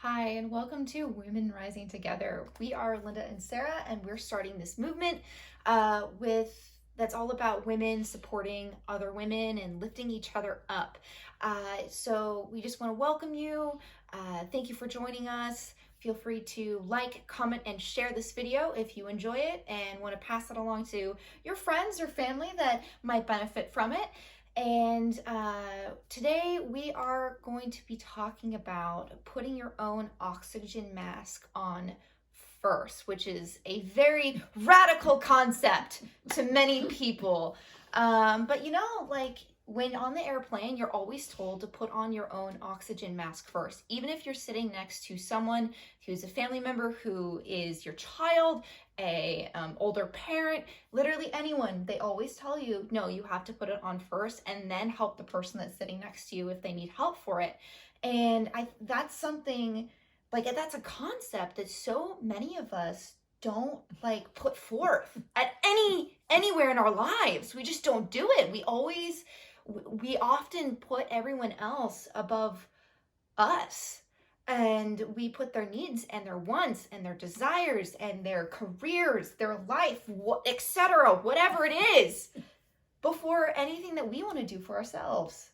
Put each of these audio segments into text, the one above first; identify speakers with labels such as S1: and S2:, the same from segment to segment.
S1: Hi, and welcome to Women Rising Together. We are Linda and Sarah, and we're starting this movement that's all about women supporting other women and lifting each other up. So we just want to welcome you. Thank you for joining us. Feel free to like, comment, and share this video if you enjoy it and want to pass it along to your friends or family that might benefit from it. And today we are going to be talking about putting your own oxygen mask on first, which is a very radical concept to many people. But when on the airplane, you're always told to put on your own oxygen mask first, even if you're sitting next to someone who's a family member, who is your child, a older parent, literally anyone. They always tell you, no, you have to put it on first and then help the person that's sitting next to you if they need help for it. And that's something, that's a concept that so many of us don't put forth at anywhere in our lives. We just don't do it. We often put everyone else above us, and we put their needs and their wants and their desires and their careers, their life, etc., whatever it is, before anything that we want to do for ourselves.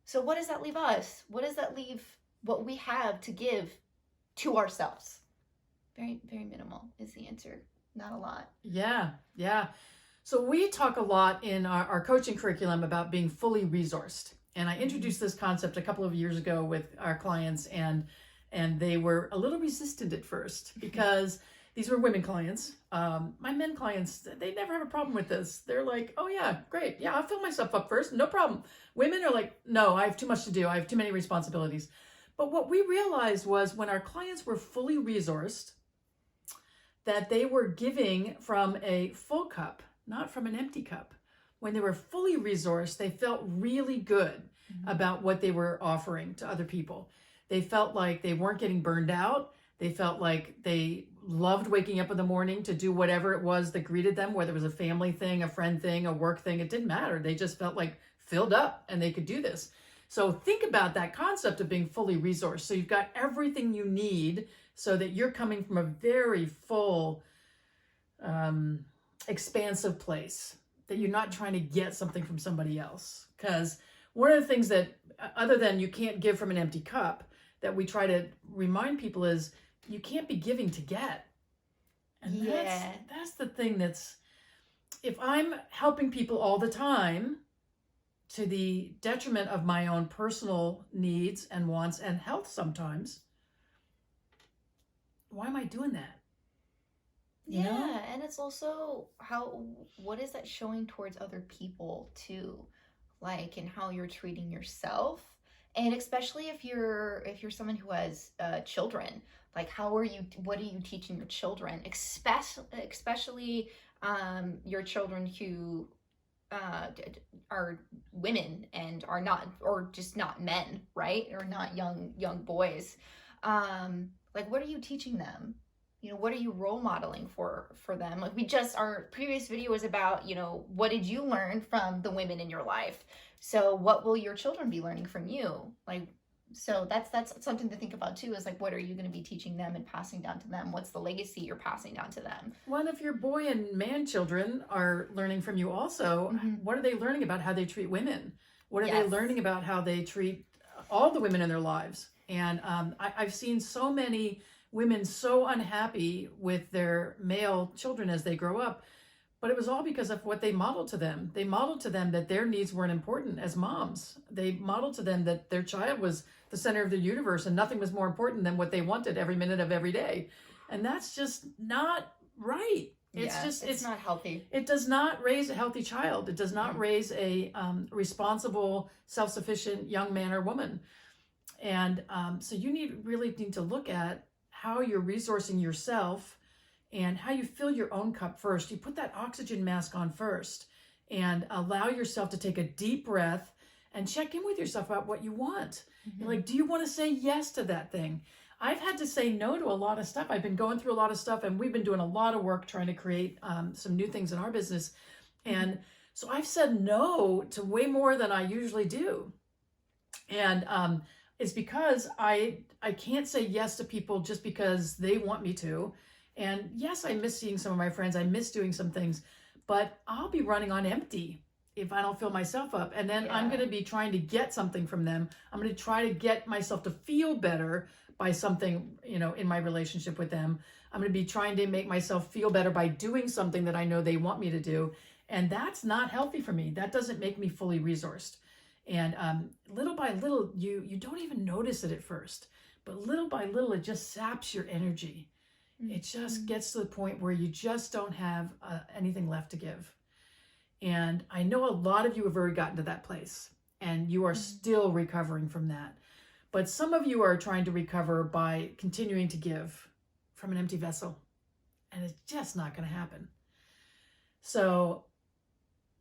S1: So what does that leave us? What does that leave what we have to give to ourselves? Very, very minimal is the answer. Not a lot.
S2: Yeah. So we talk a lot in our coaching curriculum about being fully resourced. And I introduced this concept a couple of years ago with our clients, and they were a little resistant at first because these were women clients. My men clients, they never have a problem with this. They're like, oh yeah, great. Yeah, I'll fill myself up first. No problem. Women are like, no, I have too much to do. I have too many responsibilities. But what we realized was when our clients were fully resourced, that they were giving from a full cup, not from an empty cup. When they were fully resourced, they felt really good about what they were offering to other people. They felt like they weren't getting burned out. They felt like they loved waking up in the morning to do whatever it was that greeted them, whether it was a family thing, a friend thing, a work thing. It didn't matter. They just felt like filled up and they could do this. So think about that concept of being fully resourced. So you've got everything you need so that you're coming from a very full, expansive place, that you're not trying to get something from somebody else. Because one of the things that, other than you can't give from an empty cup, that we try to remind people is you can't be giving to get. And that's the thing that's, if I'm helping people all the time to the detriment of my own personal needs and wants and health sometimes, why am I doing that? You know?
S1: And it's also what is that showing towards other people too, and how you're treating yourself, and especially if you're someone who has children, what are you teaching your children, especially your children who are women and are not, or just not men, right, or not young boys. What are you teaching them? What are you role modeling for them? Our previous video was about, what did you learn from the women in your life? So what will your children be learning from you? So that's something to think about too, is what are you going to be teaching them and passing down to them? What's the legacy you're passing down to them?
S2: Well, if your boy and man children are learning from you also, what are they learning about how they treat women? What are they learning about how they treat all the women in their lives? And I've seen so many women so unhappy with their male children as they grow up, but it was all because of what they modeled to them. They modeled to them that their needs weren't important as moms. They modeled to them that their child was the center of the universe and nothing was more important than what they wanted every minute of every day. And that's just not right. It's
S1: not healthy.
S2: It does not raise a healthy child. It does not raise a responsible, self-sufficient young man or woman. And so you really need to look at how you're resourcing yourself and how you fill your own cup first. You put that oxygen mask on first and allow yourself to take a deep breath and check in with yourself about what you want. Do you want to say yes to that thing? I've had to say no to a lot of stuff. I've been going through a lot of stuff, and we've been doing a lot of work trying to create some new things in our business. And so I've said no to way more than I usually do. And it's because I I can't say yes to people just because they want me to. And yes, I miss seeing some of my friends. I miss doing some things, but I'll be running on empty if I don't fill myself up. And then I'm going to be trying to get something from them. I'm going to try to get myself to feel better by something, in my relationship with them. I'm going to be trying to make myself feel better by doing something that I know they want me to do. And that's not healthy for me. That doesn't make me fully resourced. And little by little, you don't even notice it at first, but little by little, it just saps your energy. It just gets to the point where you just don't have anything left to give. And I know a lot of you have already gotten to that place, and you are still recovering from that. But some of you are trying to recover by continuing to give from an empty vessel, and it's just not going to happen. So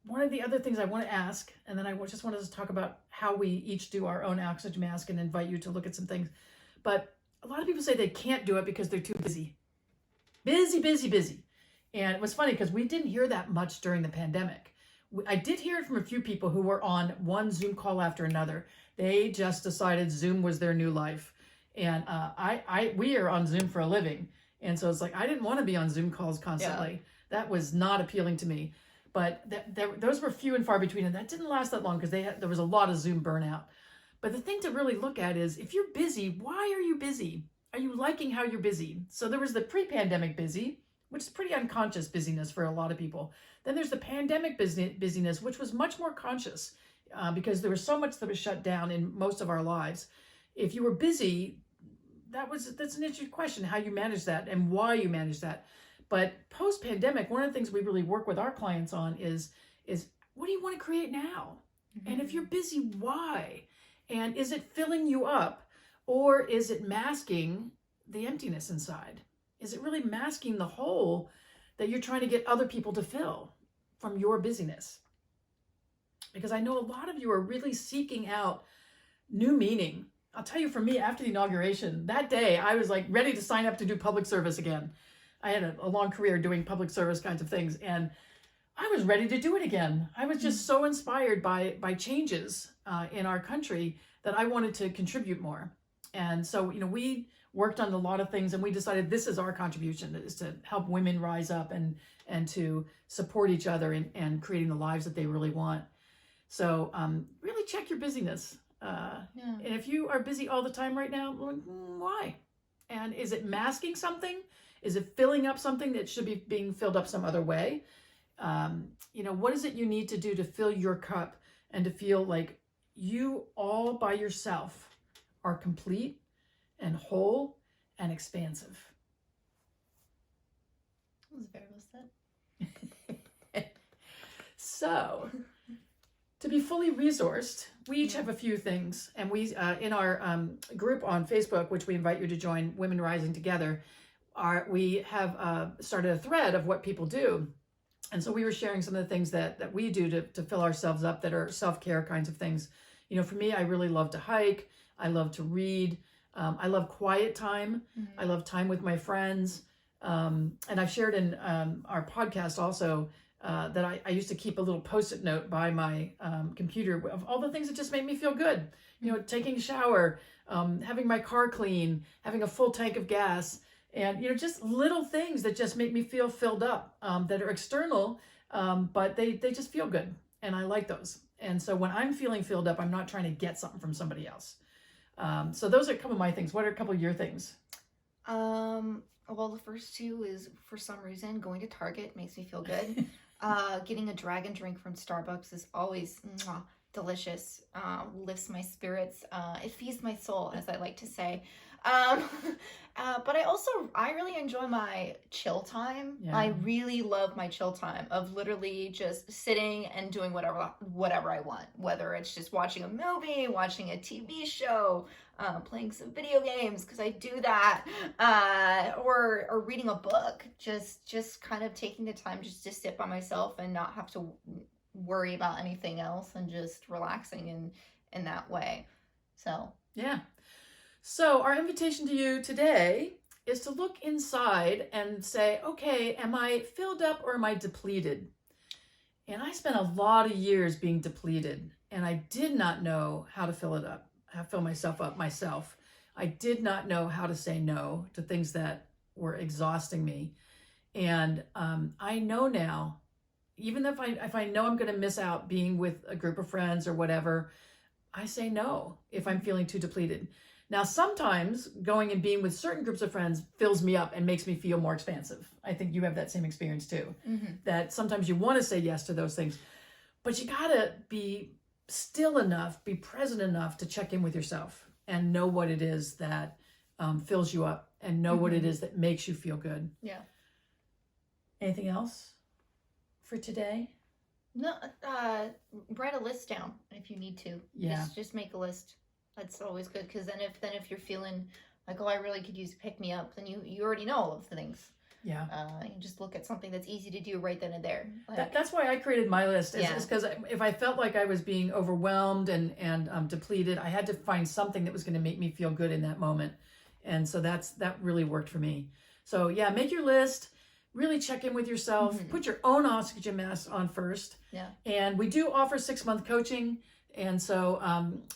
S2: one of the other things I want to ask, and then I just wanted to talk about how we each do our own oxygen mask and invite you to look at some things. But a lot of people say they can't do it because they're too busy. Busy. And it was funny because we didn't hear that much during the pandemic. I did hear it from a few people who were on one Zoom call after another. They just decided Zoom was their new life. And we are on Zoom for a living. And so it's like, I didn't want to be on Zoom calls constantly. Yeah. That was not appealing to me. But those were few and far between. And that didn't last that long because there was a lot of Zoom burnout. But the thing to really look at is, if you're busy, why are you busy? Are you liking how you're busy? So there was the pre-pandemic busy, which is pretty unconscious busyness for a lot of people. Then there's the pandemic busyness, which was much more conscious because there was so much that was shut down in most of our lives. If you were busy, that's an interesting question, how you manage that and why you manage that. But post-pandemic, one of the things we really work with our clients on is what do you want to create now? Mm-hmm. And if you're busy, why? And is it filling you up, or is it masking the emptiness inside? Is it really masking the hole that you're trying to get other people to fill from your busyness? Because I know a lot of you are really seeking out new meaning. I'll tell you, for me, after the inauguration, that day, I was like ready to sign up to do public service again. I had a long career doing public service kinds of things, and I was ready to do it again. I was just so inspired by changes in our country that I wanted to contribute more. And so, we worked on a lot of things, and we decided this is our contribution, is to help women rise up and to support each other and creating the lives that they really want. So really check your busyness. And if you are busy all the time right now, why? And is it masking something? Is it filling up something that should be being filled up some other way? What is it you need to do to fill your cup and to feel like you all by yourself are complete and whole and expansive?
S1: That was very well said.
S2: So, to be fully resourced, we each have a few things. And we, in our group on Facebook, which we invite you to join, Women Rising Together, we have started a thread of what people do. And so we were sharing some of the things that we do to fill ourselves up that are self-care kinds of things. For me, I really love to hike. I love to read. I love quiet time. Mm-hmm. I love time with my friends. And I've shared in our podcast also that I used to keep a little Post-it note by my computer of all the things that just made me feel good. Taking a shower, having my car clean, having a full tank of gas, and just little things that just make me feel filled up, that are external, but they just feel good, and I like those. And so when I'm feeling filled up, I'm not trying to get something from somebody else. So those are a couple of my things. What are a couple of your things?
S1: Well, the first two is, for some reason, going to Target makes me feel good. Getting a dragon drink from Starbucks is always delicious. Lifts my spirits. It feeds my soul, as I like to say. But I really enjoy my chill time. Yeah. I really love my chill time of literally just sitting and doing whatever I want, whether it's just watching a movie, watching a TV show, playing some video games, because I do that, or reading a book, just kind of taking the time just to sit by myself and not have to worry about anything else, and just relaxing in that way. So
S2: yeah. So our invitation to you today is to look inside and say, okay, am I filled up or am I depleted? And I spent a lot of years being depleted, and I did not know how to fill it up, how to fill myself up myself. I did not know how to say no to things that were exhausting me. And I know now, even if I know I'm going to miss out being with a group of friends or whatever, I say no if I'm feeling too depleted. Now, sometimes going and being with certain groups of friends fills me up and makes me feel more expansive. I think you have that same experience too, that sometimes you want to say yes to those things, but you got to be still enough, be present enough to check in with yourself and know what it is that fills you up and know what it is that makes you feel good.
S1: Yeah.
S2: Anything else for today?
S1: No, write a list down if you need to.
S2: Yeah.
S1: Just make a list. That's always good, because then if you're feeling like, oh, I really could use a pick me up, then you already know all of the things.
S2: Yeah.
S1: You just look at something that's easy to do right then and there. Like,
S2: that's why I created my list. Is because if I felt like I was being overwhelmed and depleted, I had to find something that was going to make me feel good in that moment. And so that really worked for me. So yeah, make your list. Really check in with yourself. Put your own oxygen mask on first.
S1: Yeah.
S2: And we do offer 6-month coaching. And so,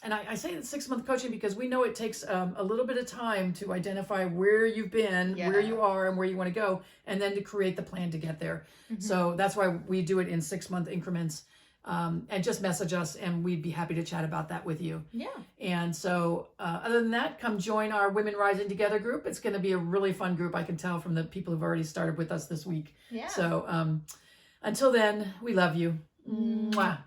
S2: and I say 6-month coaching because we know it takes a little bit of time to identify where you've been, where you are, and where you want to go, and then to create the plan to get there. So that's why we do it in 6-month increments. And just message us, and we'd be happy to chat about that with you.
S1: Yeah.
S2: And so, other than that, come join our Women Rising Together group. It's going to be a really fun group. I can tell from the people who've already started with us this week.
S1: Yeah.
S2: So, until then, we love you. Mwah.